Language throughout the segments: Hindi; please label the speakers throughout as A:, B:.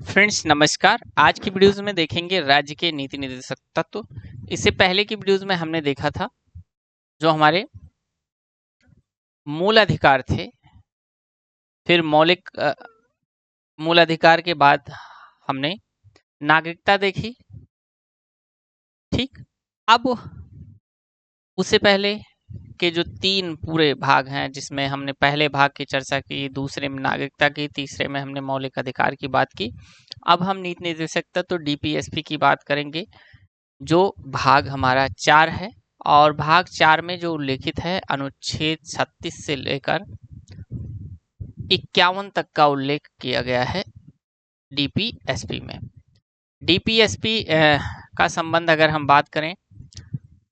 A: फ्रेंड्स नमस्कार। आज की वीडियोस में देखेंगे राज्य के नीति निर्देशक तत्व। इससे पहले की वीडियोस में हमने देखा था जो हमारे मूल अधिकार थे, फिर मूल अधिकार के बाद हमने नागरिकता देखी। ठीक, अब उससे पहले के जो तीन पूरे भाग हैं, जिसमें हमने पहले भाग की चर्चा की, दूसरे में नागरिकता की, तीसरे में हमने मौलिक अधिकार की बात की। अब हम नीति निर्देशक तत्व डीपीएसपी की बात करेंगे, जो भाग हमारा 4 है। और भाग 4 में जो उल्लेखित है अनुच्छेद 36 से लेकर 51 तक का उल्लेख किया गया है डीपीएसपी में। डीपीएसपी का संबंध अगर हम बात करें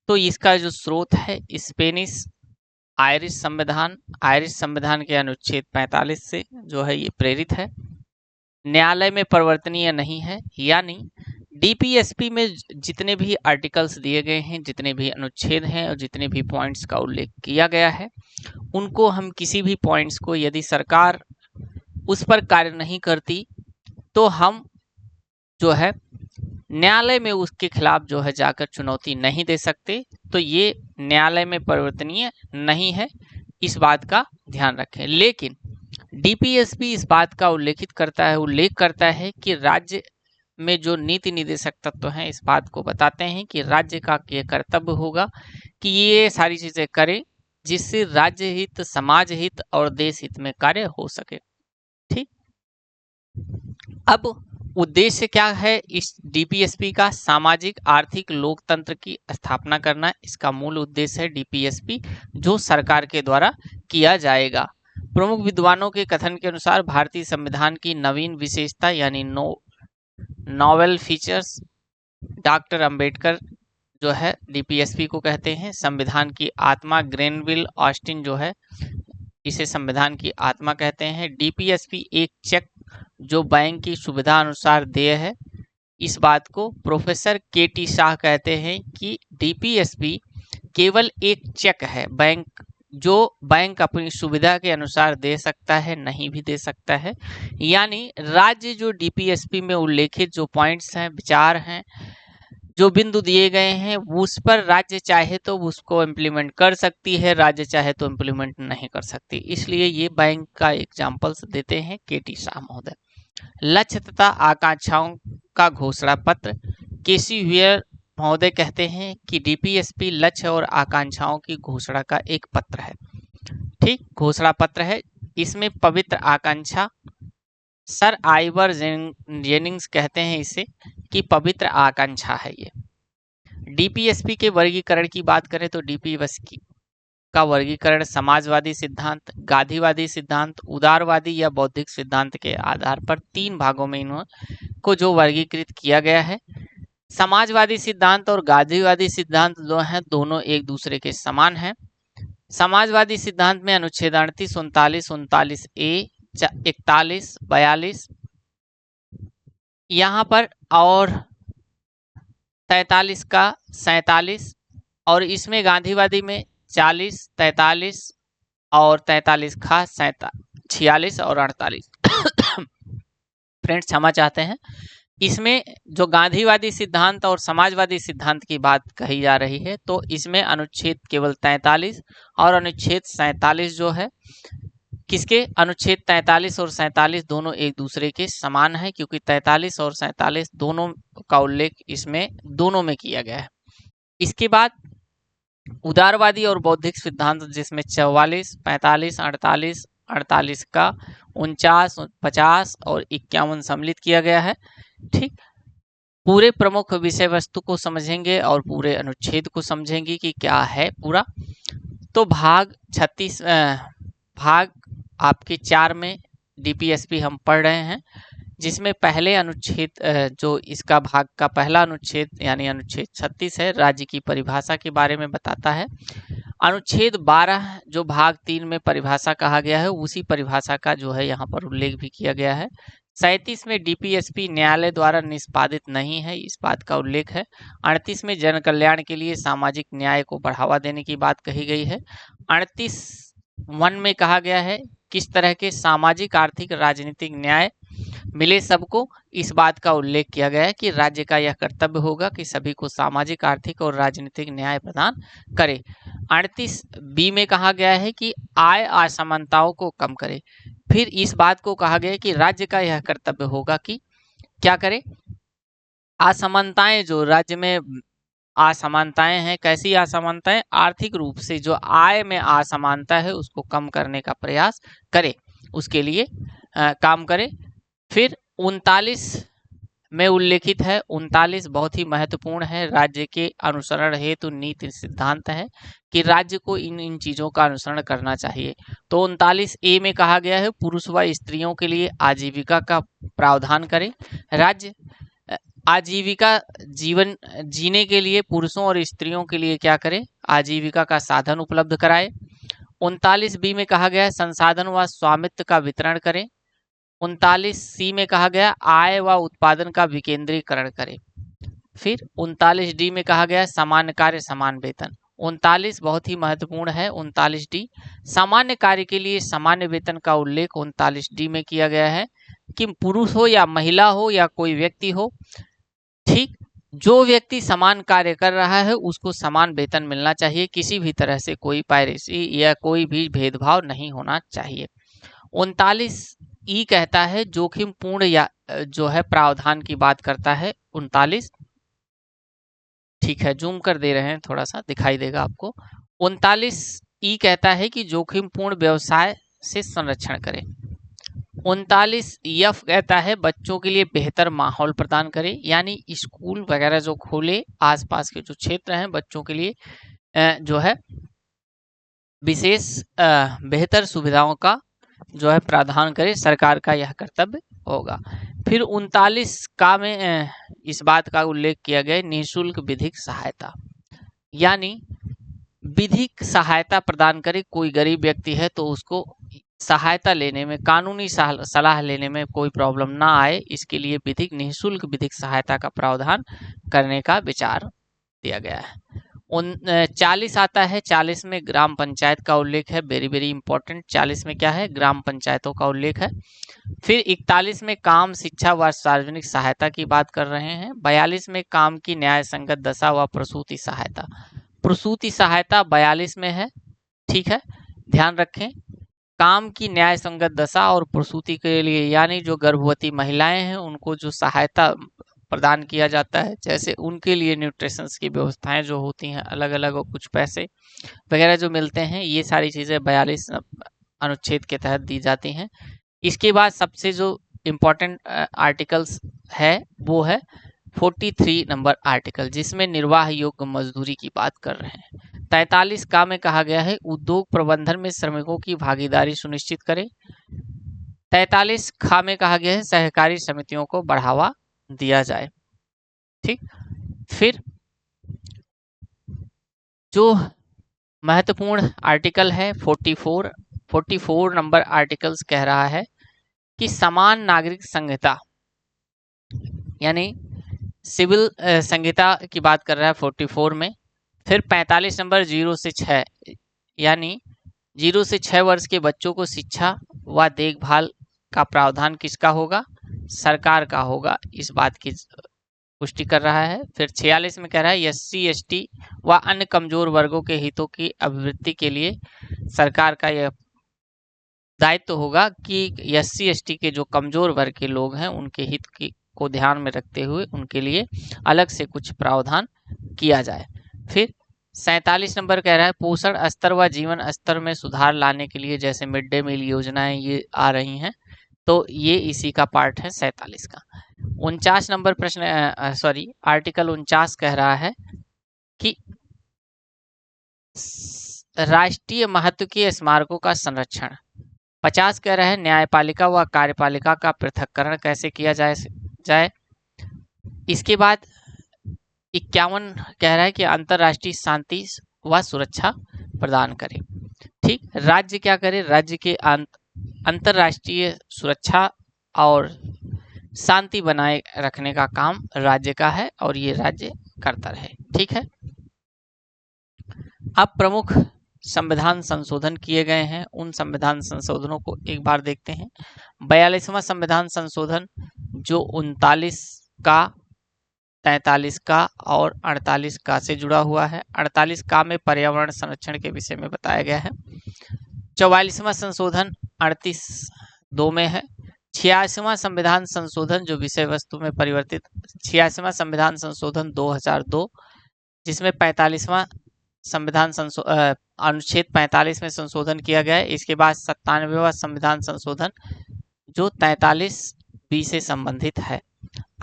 A: तो इसका जो स्रोत है स्पेनिश आयरिश संविधान के अनुच्छेद 45 से जो है ये प्रेरित है। न्यायालय में परिवर्तनीय नहीं है, यानी डीपीएसपी में जितने भी आर्टिकल्स दिए गए हैं, जितने भी अनुच्छेद हैं और जितने भी पॉइंट्स का उल्लेख किया गया है, उनको हम किसी भी पॉइंट्स को यदि सरकार उस पर कार्य नहीं करती तो हम जो है न्यायालय में उसके खिलाफ जो है जाकर चुनौती नहीं दे सकते। तो ये न्यायालय में परिवर्तनीय नहीं है, इस बात का ध्यान रखें। लेकिन डीपीएसपी इस बात का उल्लेख करता है कि राज्य में जो नीति निर्देशक तत्व हैं इस बात को बताते हैं कि राज्य का ये कर्तव्य होगा कि ये सारी चीजें करे जिससे राज्य हित, समाज हित और देश हित में कार्य हो सके। ठीक, अब उद्देश्य क्या है इस डीपीएसपी का? सामाजिक आर्थिक लोकतंत्र की स्थापना करना इसका मूल उद्देश्य है डीपीएसपी, जो सरकार के द्वारा किया जाएगा। प्रमुख विद्वानों के कथन के अनुसार भारतीय संविधान की नवीन विशेषता यानी नॉवेल फीचर्स, डॉक्टर अंबेडकर जो है डीपीएसपी को कहते हैं संविधान की आत्मा। ग्रेनविल ऑस्टिन जो है इसे संविधान की आत्मा कहते हैं। डीपीएसपी एक चेक जो बैंक की सुविधा अनुसार देय है। इस बात को प्रोफेसर केटी शाह कहते हैं कि डीपीएसपी केवल एक चेक है, जो बैंक अपनी सुविधा के अनुसार दे सकता है, नहीं भी दे सकता है। यानी राज्य जो डीपीएसपी में उल्लेखित जो पॉइंट्स हैं, विचार हैं, जो बिंदु दिए गए हैं, उस पर राज्य चाहे तो उसको इम्प्लीमेंट कर सकती है, राज्य चाहे तो इम्प्लीमेंट नहीं कर सकती। इसलिए ये बैंक का एग्जाम्पल्स देते हैं केटी शाह महोदय। लक्ष्य तथा आकांक्षाओं का घोषणा पत्र, केसी व्हीयर महोदय कहते हैं कि डीपीएसपी लक्ष्य और आकांक्षाओं की घोषणा का एक पत्र है। ठीक, घोषणा पत्र है। इसमें पवित्र आकांक्षा, सर आइवर जेनिंग्स कहते हैं इसे कि पवित्र आकांक्षा है ये। डीपीएसपी के वर्गीकरण की बात करें तो डीपीएसपी का वर्गीकरण समाजवादी सिद्धांत, गांधीवादी सिद्धांत, उदारवादी या बौद्धिक सिद्धांत के आधार पर 3 भागों में इनको जो वर्गीकृत किया गया है। समाजवादी सिद्धांत और गांधीवादी सिद्धांत जो हैं दोनों एक दूसरे के समान हैं। समाजवादी सिद्धांत में अनुच्छेद 38, 39, 39A, 41, 42 यहाँ पर और 43 का 47, और इसमें गांधीवादी में 40, 43 और 43 का 46 और 48। फ्रेंड्स क्षमा चाहते हैं, इसमें जो गांधीवादी सिद्धांत और समाजवादी सिद्धांत की बात कही जा रही है तो इसमें अनुच्छेद केवल 43 और अनुच्छेद 47 जो है, किसके? अनुच्छेद 43 और 47 दोनों एक दूसरे के समान है, क्योंकि 43 और 47 दोनों का उल्लेख इसमें दोनों में किया गया है। इसके बाद उदारवादी और बौद्धिक सिद्धांत, जिसमें 44, 45, 48, 48 का 49, 50 और 51 सम्मिलित किया गया है। ठीक, पूरे प्रमुख विषय वस्तु को समझेंगे और पूरे अनुच्छेद को समझेंगे कि क्या है पूरा। तो भाग 36 भाग आपके 4 में डीपीएसपी हम पढ़ रहे हैं, जिसमें पहले अनुच्छेद जो इसका भाग का पहला अनुच्छेद यानी अनुच्छेद 36 है, राज्य की परिभाषा के बारे में बताता है। अनुच्छेद 12 जो भाग 3 में परिभाषा कहा गया है, उसी परिभाषा का जो है यहाँ पर उल्लेख भी किया गया है। 37 में डीपीएसपी न्यायालय द्वारा निष्पादित नहीं है, इस बात का उल्लेख है। 38 में जन कल्याण के लिए सामाजिक न्याय को बढ़ावा देने की बात कही गई है। 38(1) में कहा गया है किस तरह के सामाजिक आर्थिक राजनीतिक न्याय मिले सबको, इस बात का उल्लेख किया गया है कि राज्य का यह कर्तव्य होगा कि सभी को सामाजिक आर्थिक और राजनीतिक न्याय प्रदान करे। 38 बी में कहा गया है कि आय असमानताओं को कम करे। फिर इस बात को कहा गया है कि राज्य का यह कर्तव्य होगा कि क्या करे, असमानताएं जो राज्य में असमानताएं हैं, कैसी असमानताएं, आर्थिक रूप से जो आय में असमानता है उसको कम करने का प्रयास करे, उसके लिए काम करे। फिर 39 में उल्लेखित है, 39 बहुत ही महत्वपूर्ण है, राज्य के अनुसरण हेतु नीति सिद्धांत है कि राज्य को इन चीजों का अनुसरण करना चाहिए। तो 39 ए में कहा गया है पुरुष व स्त्रियों के लिए आजीविका का प्रावधान करे। राज्य आजीविका जीवन जीने के लिए पुरुषों और स्त्रियों के लिए क्या करे, आजीविका का साधन उपलब्ध कराए। 39 बी में कहा गया है संसाधन व स्वामित्व का वितरण करें। 39 सी में कहा गया आय व उत्पादन का विकेंद्रीकरण करें। फिर 39 डी में कहा गया समान कार्य समान वेतन। 39 बहुत ही महत्वपूर्ण है, 39 डी सामान्य कार्य के लिए सामान्य वेतन का उल्लेख 39 डी में किया गया है कि पुरुष हो या महिला हो या कोई व्यक्ति हो, ठीक, जो व्यक्ति समान कार्य कर रहा है उसको समान वेतन मिलना चाहिए, किसी भी तरह से कोई पायरेसी या कोई भी भेदभाव नहीं होना चाहिए। 39 ई कहता है जोखिम पूर्ण या जो है प्रावधान की बात करता है 39, ठीक है, जूम कर दे रहे हैं, थोड़ा सा दिखाई देगा आपको। 39 ई कहता है कि जोखिम पूर्ण व्यवसाय से संरक्षण करें। 39 एफ कहता है बच्चों के लिए बेहतर माहौल प्रदान करें, यानी स्कूल वगैरह जो खोले, आसपास के जो क्षेत्र हैं बच्चों के लिए जो है विशेष बेहतर सुविधाओं का जो है प्रावधान करे, सरकार का यह कर्तव्य होगा। फिर 39 का में इस बात का उल्लेख किया गया निःशुल्क विधिक सहायता, यानी विधिक सहायता प्रदान करे। कोई गरीब व्यक्ति है तो उसको सहायता लेने में, कानूनी सलाह लेने में कोई प्रॉब्लम ना आए, इसके लिए विधिक निःशुल्क विधिक सहायता का प्रावधान करने का विचार दिया गया है। 40 आता है, 40 में ग्राम पंचायत का उल्लेख है, वेरी वेरी इंपॉर्टेंट। 40 में क्या है, ग्राम पंचायतों का उल्लेख है। फिर 41 में काम शिक्षा व सार्वजनिक सहायता की बात कर रहे हैं। 42 में काम की न्याय संगत दशा व प्रसूति सहायता, प्रसूति सहायता 42 में है, ठीक है, ध्यान रखें। काम की न्याय संगत दशा और प्रसूति के लिए, यानी जो गर्भवती महिलाएं हैं उनको जो सहायता प्रदान किया जाता है, जैसे उनके लिए न्यूट्रिशंस की व्यवस्थाएं जो होती हैं अलग अलग, और कुछ पैसे वगैरह जो मिलते हैं, ये सारी चीज़ें 42 अनुच्छेद के तहत दी जाती हैं। इसके बाद सबसे जो इम्पोर्टेंट आर्टिकल्स है वो है 43 नंबर आर्टिकल, जिसमें निर्वाह योग्य मजदूरी की बात कर रहे हैं। 43 का में कहा गया है उद्योग प्रबंधन में श्रमिकों की भागीदारी सुनिश्चित करें। 43 खा में कहा गया है सहकारी समितियों को बढ़ावा दिया जाए, ठीक। फिर जो महत्वपूर्ण आर्टिकल है 44 नंबर आर्टिकल्स कह रहा है कि समान नागरिक संहिता, यानी सिविल संहिता की बात कर रहा है 44 में। फिर 45 नंबर 0 से 6, यानी 0 से 6 वर्ष के बच्चों को शिक्षा व देखभाल का प्रावधान किसका होगा, सरकार का होगा, इस बात की पुष्टि कर रहा है। फिर 46 में कह रहा है SC ST व अन्य कमजोर वर्गों के हितों की अभिवृद्धि के लिए सरकार का यह दायित्व होगा कि SC ST के जो कमजोर वर्ग के लोग हैं उनके हित को ध्यान में रखते हुए उनके लिए अलग से कुछ प्रावधान किया जाए। फिर 47 नंबर कह रहा है पोषण स्तर व जीवन स्तर में सुधार लाने के लिए, जैसे मिड डे मील योजनाएं ये आ रही हैं, तो ये इसी का पार्ट है 47 का। 49 नंबर प्रश्न आर्टिकल 49 कह रहा है कि राष्ट्रीय महत्व के स्मारकों का संरक्षण। 50 कह रहा है न्यायपालिका व कार्यपालिका का पृथक्करण कैसे किया जाए। इसके बाद 51 कह रहा है कि अंतर्राष्ट्रीय शांति व सुरक्षा प्रदान करें, ठीक। राज्य क्या करे, राज्य के अंतर्राष्ट्रीय सुरक्षा और शांति बनाए रखने का काम राज्य का है और ये राज्य करता रहे, ठीक है। अब प्रमुख संविधान संशोधन किए गए हैं, उन संविधान संशोधनों को एक बार देखते हैं। 42वां संविधान संशोधन जो 39 का, 43 का और 48 का से जुड़ा हुआ है। 48 का में पर्यावरण संरक्षण के विषय में बताया गया है। 44वां संशोधन 38(2) में है। 86वां संविधान संशोधन जो विषय वस्तु में परिवर्तित, 86वां संविधान संशोधन 2002 जिसमें 45वां संविधान अनुच्छेद 45 में संशोधन किया गया है। इसके बाद 97वां संविधान संशोधन जो 43(b) से संबंधित है।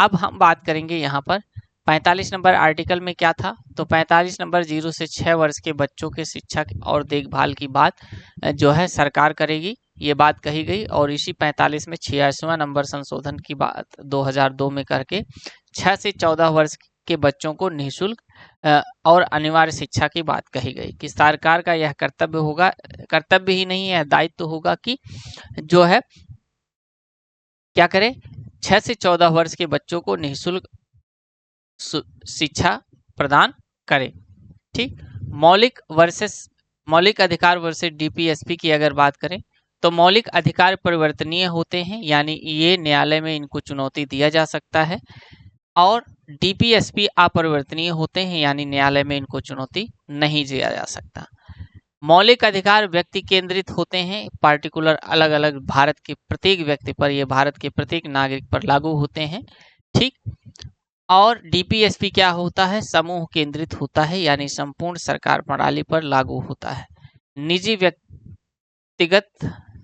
A: अब हम बात करेंगे यहाँ पर 45 नंबर आर्टिकल में क्या था। तो 45 नंबर 0 से 6 वर्ष के बच्चों के शिक्षा और देखभाल की बात जो है सरकार करेगी, ये बात कही गई। और इसी 45 में 86वां नंबर संशोधन की बात 2002 में करके 6 से 14 वर्ष के बच्चों को निःशुल्क और अनिवार्य शिक्षा की बात कही गई कि सरकार का यह कर्तव्य होगा, कर्तव्य ही नहीं है, दायित्व होगा कि जो है क्या करे, 6 से 14 वर्ष के बच्चों को निःशुल्क शिक्षा प्रदान करे। ठीक। मौलिक अधिकार वर्सेस डीपीएसपी की अगर बात करें तो मौलिक अधिकार परिवर्तनीय होते हैं, यानी ये न्यायालय में इनको चुनौती दिया जा सकता है। और डीपीएसपी अपरिवर्तनीय होते हैं, यानी न्यायालय में इनको चुनौती नहीं दिया जा सकता। मौलिक अधिकार व्यक्ति केंद्रित होते हैं, पार्टिकुलर अलग अलग भारत के प्रत्येक व्यक्ति पर, ये भारत के प्रत्येक नागरिक पर लागू होते हैं। ठीक। और डीपीएसपी क्या होता है, समूह केंद्रित होता है, यानी संपूर्ण सरकार प्रणाली पर लागू होता है।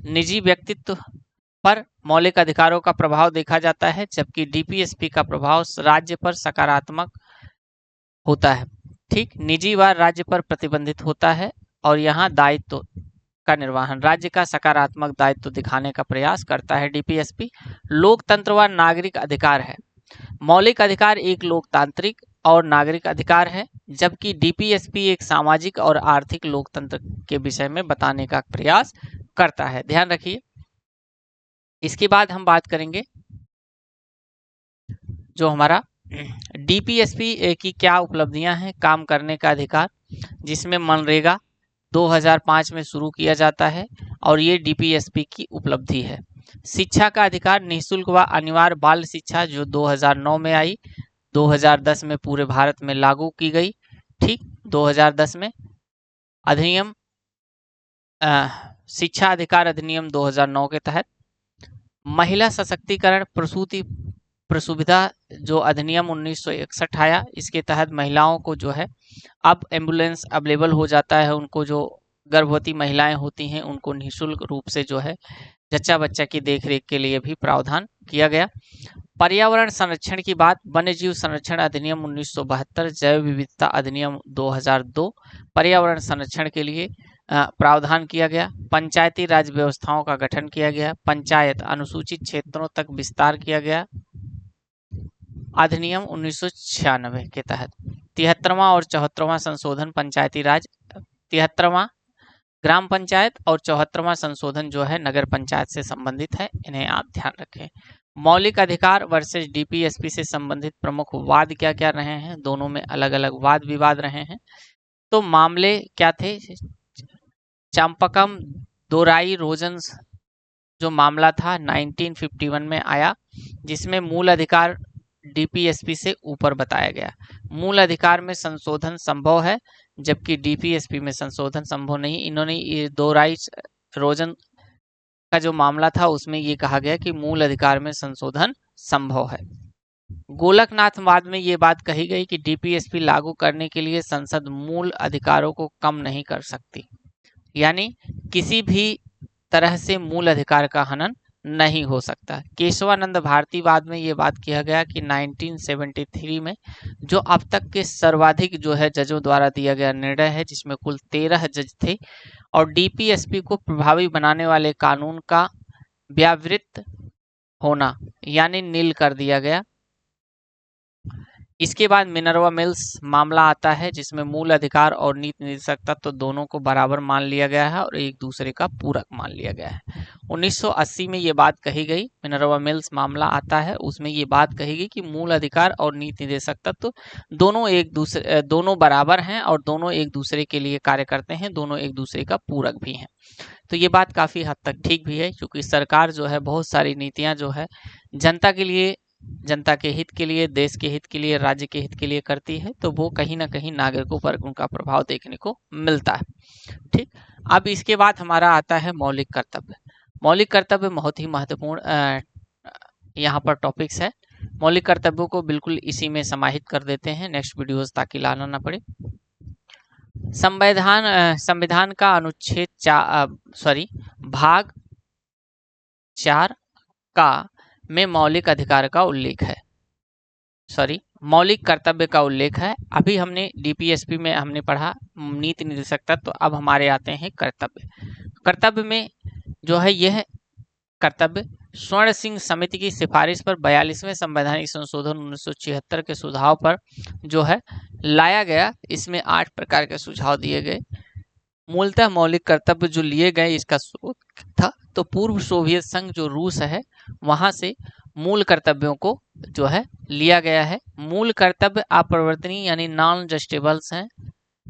A: निजी व्यक्तित्व पर मौलिक अधिकारों का प्रभाव देखा जाता है, जबकि डीपीएसपी का प्रभाव राज्य पर सकारात्मक होता है। ठीक। निजी व राज्य पर प्रतिबंधित होता है और यहाँ दायित्व का निर्वहन, राज्य का सकारात्मक दायित्व दिखाने का प्रयास करता है डीपीएसपी। लोकतंत्र व नागरिक अधिकार है। मौलिक अधिकार एक लोकतांत्रिक और नागरिक अधिकार है, जबकि डीपीएसपी एक सामाजिक और आर्थिक लोकतंत्र के विषय में बताने का प्रयास करता है। ध्यान रखिए। इसके बाद हम बात करेंगे जो हमारा डीपीएसपी की क्या उपलब्धियां हैं। काम करने का अधिकार, जिसमें मनरेगा 2005 में शुरू किया जाता है और ये डीपीएसपी की उपलब्धि है। शिक्षा का अधिकार, निःशुल्क व अनिवार्य बाल शिक्षा जो 2009 में आई, 2010 में पूरे भारत में लागू की गई। ठीक। 2010 में अधिनियम शिक्षा अधिकार अधिनियम 2009 के तहत। महिला सशक्तिकरण प्रसुविधा जो अधिनियम 1961 आया, इसके तहत महिलाओं को जो है अब एम्बुलेंस अवेलेबल हो जाता है। उनको जो गर्भवती महिलाएं होती हैं उनको निःशुल्क रूप से जो है जच्चा बच्चा की देखरेख के लिए भी प्रावधान किया गया। पर्यावरण संरक्षण की बात, वन्यजीव संरक्षण अधिनियम 1972, जैव विविधता अधिनियम 2002 पर्यावरण संरक्षण के लिए प्रावधान किया गया। पंचायती राज व्यवस्थाओं का गठन किया गया। पंचायत अनुसूचित क्षेत्रों तक विस्तार किया गया अधिनियम 1996 के तहत। 73वां और 74वां संशोधन पंचायती राज, 73वां ग्राम पंचायत और 74वां संशोधन जो है नगर पंचायत से संबंधित है, इन्हें आप ध्यान रखें। मौलिक अधिकार वर्सेस डीपीएसपी से संबंधित प्रमुख वाद क्या क्या रहे हैं, दोनों में अलग अलग वाद विवाद रहे हैं। तो मामले क्या थे, चंपकम दोराई रोजन जो मामला था 1951 में आया, जिसमें मूल अधिकार डीपीएसपी से ऊपर बताया गया। मूल अधिकार में संशोधन संभव है, जबकि डीपीएसपी में संशोधन संभव नहीं। इन्होंने ये दोराई रोजन का जो मामला था उसमें ये कहा गया कि मूल अधिकार में संशोधन संभव है। गोलकनाथवाद में ये बात कही गई कि डीपीएसपी लागू करने के लिए संसद मूल अधिकारों को कम नहीं कर सकती, यानी किसी भी तरह से मूल अधिकार का हनन नहीं हो सकता। केशवानंद भारतीवाद में ये बात किया गया कि 1973 में जो अब तक के सर्वाधिक जो है जजों द्वारा दिया गया निर्णय है, जिसमें कुल 13 जज थे, और डीपीएसपी को प्रभावी बनाने वाले कानून का व्यावृत्त होना यानी नील कर दिया गया। इसके बाद मिनर्वा मिल्स मामला आता है, जिसमें मूल अधिकार और नीति निर्देशक तत्व दोनों को बराबर मान लिया गया है और एक दूसरे का पूरक मान लिया गया है। 1980 में ये बात कही गई, मिनर्वा मिल्स मामला आता है, उसमें ये बात कही गई कि मूल अधिकार और नीति निर्देशक तत्व दोनों बराबर हैं और दोनों एक दूसरे के लिए कार्य करते हैं, दोनों एक दूसरे का पूरक भी हैं। तो ये बात काफ़ी हद तक ठीक भी है, क्योंकि सरकार जो है बहुत सारी नीतियाँ जो है जनता के लिए, जनता के हित के लिए, देश के हित के लिए, राज्य के हित के लिए करती है, तो वो कहीं ना कहीं नागरिकों पर उनका प्रभाव देखने को मिलता है। ठीक, अब इसके बाद हमारा आता है मौलिक कर्तव्य। मौलिक कर्तव्य बहुत ही महत्वपूर्ण यहाँ पर टॉपिक्स है। मौलिक कर्तव्यों को बिल्कुल इसी में समाहित कर देते हैं नेक्स्ट वीडियोस, ताकि लाना ना पड़े। संविधान का अनुच्छेद भाग 4 का में मौलिक अधिकार का उल्लेख है, मौलिक कर्तव्य का उल्लेख है। अभी हमने डीपीएसपी में हमने पढ़ा नीति निर्देशक तत्व, तो अब हमारे आते हैं कर्तव्य। कर्तव्य में जो है यह कर्तव्य स्वर्ण सिंह समिति की सिफारिश पर 42वें संवैधानिक संशोधन 1976 के सुझाव पर जो है लाया गया। इसमें 8 प्रकार के सुझाव दिए गए। मूलतः मौलिक कर्तव्य जो लिए गए, इसका स्रोत था तो पूर्व सोवियत संघ जो रूस है, वहां से मूल कर्तव्यों को जो है लिया गया है। मूल कर्तव्य अपरिवर्तनीय यानी नॉन जस्टिबल्स हैं,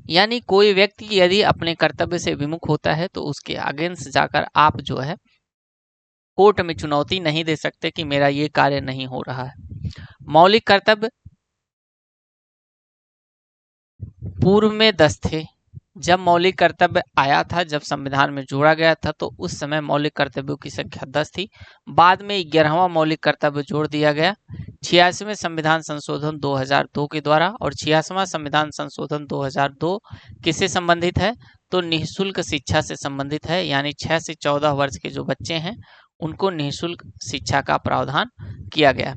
A: यानी कोई व्यक्ति यदि अपने कर्तव्य से विमुख होता है तो उसके अगेंस्ट जाकर आप जो है कोर्ट में चुनौती नहीं दे सकते कि मेरा ये कार्य नहीं हो रहा है। मौलिक कर्तव्य पूर्व में 10 थे। जब मौलिक कर्तव्य आया था, जब संविधान में जोड़ा गया था, तो उस समय मौलिक कर्तव्यों की संख्या 10 थी। बाद में 11वां मौलिक कर्तव्य जोड़ दिया गया 86वें संविधान संशोधन 2002 के द्वारा। और 86वां संविधान संशोधन 2002 किससे संबंधित है? तो निःशुल्क शिक्षा से संबंधित है, यानी 6 से 14 वर्ष के जो बच्चे हैं उनको निःशुल्क शिक्षा का प्रावधान किया गया।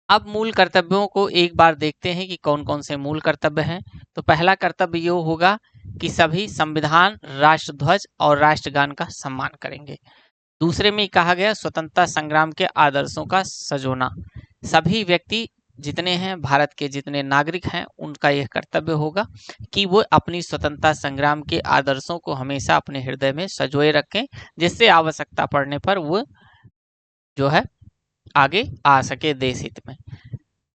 A: अब मूल कर्तव्यों को एक बार देखते हैं कि कौन कौन से मूल कर्तव्य हैं। तो पहला कर्तव्य ये होगा कि सभी संविधान, राष्ट्रध्वज और राष्ट्रगान का सम्मान करेंगे। दूसरे में कहा गया स्वतंत्रता संग्राम के आदर्शों का सजोना। सभी व्यक्ति जितने हैं, भारत के जितने नागरिक हैं, उनका यह कर्तव्य होगा कि वो अपनी स्वतंत्रता संग्राम के आदर्शों को हमेशा अपने हृदय में सजोए रखें, जिससे आवश्यकता पड़ने पर वो जो है आगे आ सके देश हित में।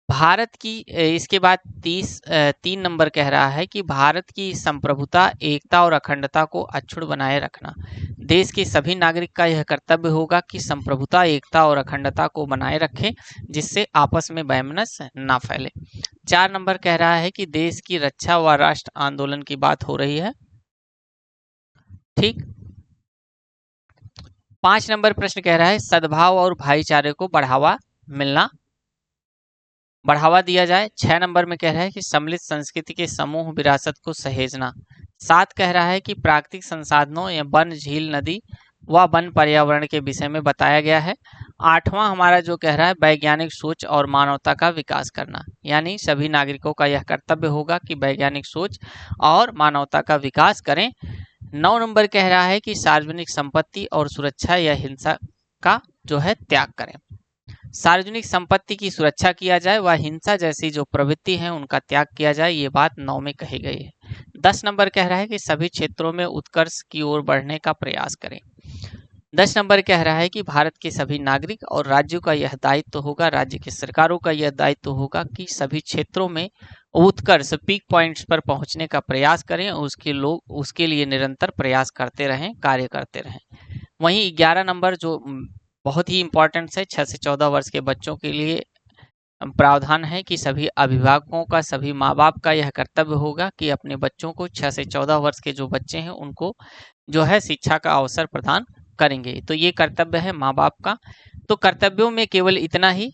A: भारत की इसके बाद 3 नंबर कह रहा है कि भारत की संप्रभुता, एकता और अखंडता को अक्षुण्ण बनाए रखना। देश के सभी नागरिक का यह कर्तव्य होगा कि संप्रभुता, एकता और अखंडता को बनाए रखें, जिससे आपस में वैमनस्य ना फैले। 4 नंबर कह रहा है कि देश की रक्षा व राष्ट्र आंदोलन की बात हो रही है। ठीक। 5 नंबर प्रश्न कह रहा है सद्भाव और भाईचारे को बढ़ावा दिया जाए। 6 नंबर में कह रहा है कि सम्मिलित संस्कृति के समूह विरासत को सहेजना। 7 कह रहा है कि प्राकृतिक संसाधनों या वन, झील, नदी व वन पर्यावरण के विषय में बताया गया है। 8वां हमारा जो कह रहा है वैज्ञानिक सोच और मानवता का विकास करना, यानी सभी नागरिकों का यह कर्तव्य होगा कि वैज्ञानिक सोच और मानवता का विकास करें। 9 नंबर कह रहा है कि सार्वजनिक संपत्ति और सुरक्षा या हिंसा का जो है त्याग करें। सार्वजनिक संपत्ति की सुरक्षा किया जाए व हिंसा जैसी जो प्रवृत्ति है उनका त्याग किया जाए, ये बात 9 में कही गई है। 10 नंबर कह रहा है कि सभी क्षेत्रों में उत्कर्ष की ओर बढ़ने का प्रयास करें। 10 नंबर कह रहा है कि भारत के सभी नागरिक और राज्यों का यह दायित्व होगा, राज्य की सरकारों का यह दायित्व होगा कि सभी क्षेत्रों में उत्कर्ष, पीक पॉइंट्स पर पहुंचने का प्रयास करें, उसके लिए निरंतर प्रयास करते रहें, कार्य करते रहें। वहीं 11 नंबर जो बहुत ही इम्पोर्टेंट है, 6 से 14 वर्ष के बच्चों के लिए प्रावधान है कि सभी अभिभावकों का, सभी माँ बाप का यह कर्तव्य होगा कि अपने बच्चों को 6 से 14 वर्ष के जो बच्चे हैं उनको जो है शिक्षा का अवसर प्रदान करेंगे। तो ये कर्तव्य है माँ बाप का। तो कर्तव्यों में केवल इतना ही।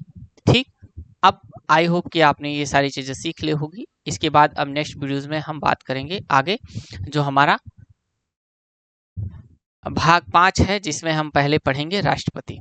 A: ठीक। अब आई होप कि आपने ये सारी चीज़ें सीख ली होगी। इसके बाद अब नेक्स्ट वीडियोज़ में हम बात करेंगे आगे, जो हमारा भाग 5 है, जिसमें हम पहले पढ़ेंगे राष्ट्रपति।